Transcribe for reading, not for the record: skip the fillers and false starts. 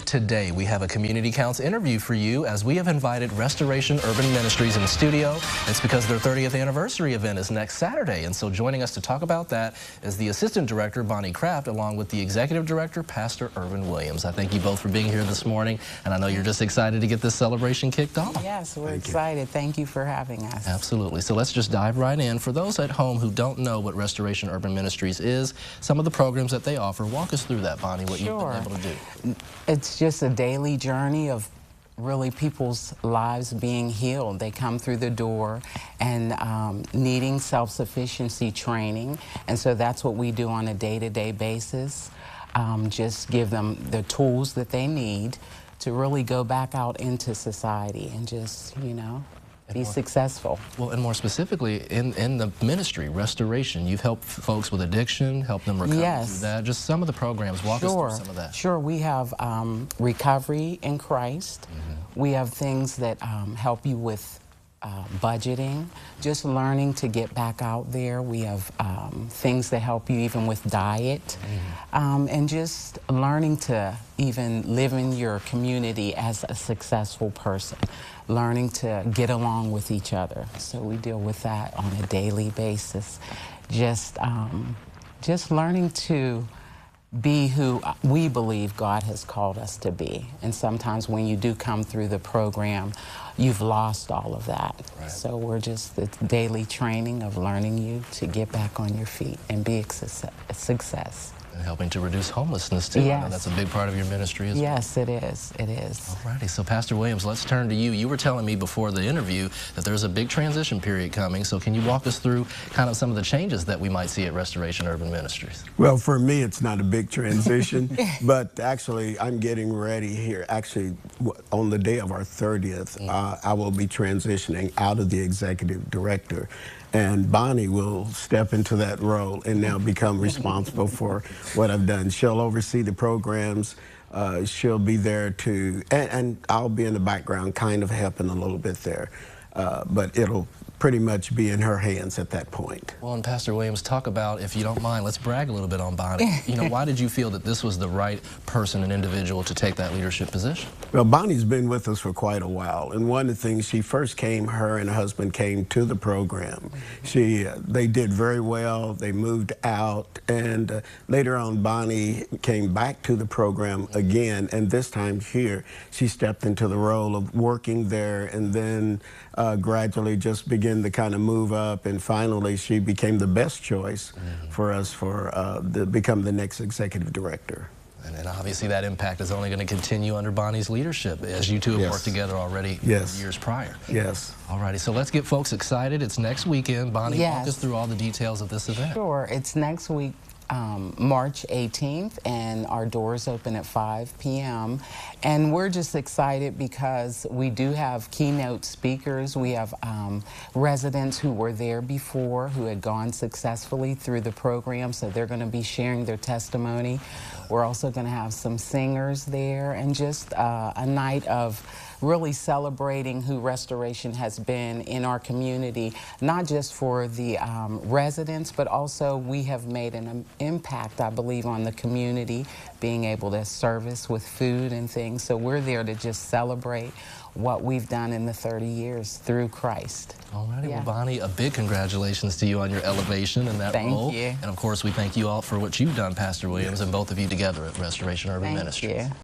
today we have a Community Counts interview for you as we have invited Restoration Urban Ministries in the studio. It's because their 30th anniversary event is next Saturday, and so joining us to talk about that is the Assistant Director, Bonnie Kraft, along with the Executive Director, Pastor Irvin Williams. I thank you both for being here this morning, and I know you're just excited to get this celebration kicked off. Yes, we're excited. Thank you for having us. Absolutely. So let's just dive right in. For those at home who don't know what Restoration Urban Ministries is, some of the programs that they offer, walk us through that, Bonnie, what you've been able to do. It's just a daily journey of really people's lives being healed. They come through the door and needing self-sufficiency training, and so that's what we do on a day-to-day basis. Just give them the tools that they need to really go back out into society and just, you know, be successful. Well, and more specifically, in the ministry, Restoration, you've helped folks with addiction, helped them recover through that. Just some of the programs, walk us through some of that. Sure, we have Recovery in Christ. We have things that help you with budgeting, just learning to get back out there. We have things that help you even with diet, and just learning to even live in your community as a successful person, learning to get along with each other. So we deal with that on a daily basis. Just learning to be who we believe God has called us to be. And sometimes when you do come through the program, you've lost all of that. Right. So we're just the daily training of learning you to get back on your feet and be a success. And helping to reduce homelessness too. Yes. I know that's a big part of your ministry as well. Yes, it is. It is. Alrighty, so Pastor Williams, let's turn to you. You were telling me before the interview that there's a big transition period coming, so can you walk us through kind of some of the changes that we might see at Restoration Urban Ministries? Well, for me, it's not a big transition, but actually, I'm getting ready here. Actually, on the day of our 30th, I will be transitioning out of the Executive Director, and Bonnie will step into that role and now become responsible for what I've done. She'll oversee the programs. She'll be there to, and I'll be in the background kind of helping a little bit there. But it'll pretty much be in her hands at that point. Well, and Pastor Williams, talk about, if you don't mind, let's brag a little bit on Bonnie. You know, why did you feel that this was the right person and individual to take that leadership position? Well, Bonnie's been with us for quite a while, and one of the things, she first came, her and her husband came to the program. They did very well, they moved out, and later on Bonnie came back to the program again, and this time here, she stepped into the role of working there, and then gradually just began to kind of move up, and finally she became the best choice for us to become the next Executive Director. And obviously that impact is only going to continue under Bonnie's leadership, as you two have worked together already years prior. Yes. Alrighty, so let's get folks excited. It's next weekend. Bonnie, walk us through all the details of this event. Sure, it's next week, March 18th, and our doors open at 5 p.m. And we're just excited because we do have keynote speakers. We have residents who were there before who had gone successfully through the program, so they're going to be sharing their testimony. We're also going to have some singers there, and just a night of really celebrating who Restoration has been in our community, not just for the residents, but also we have made an impact, I believe, on the community, being able to service with food and things. So we're there to just celebrate what we've done in the 30 years through Christ. Alrighty, well, Bonnie, a big congratulations to you on your elevation in that role. Thank you. And of course, we thank you all for what you've done, Pastor Williams, and both of you together at Restoration Urban Ministries. Thank you.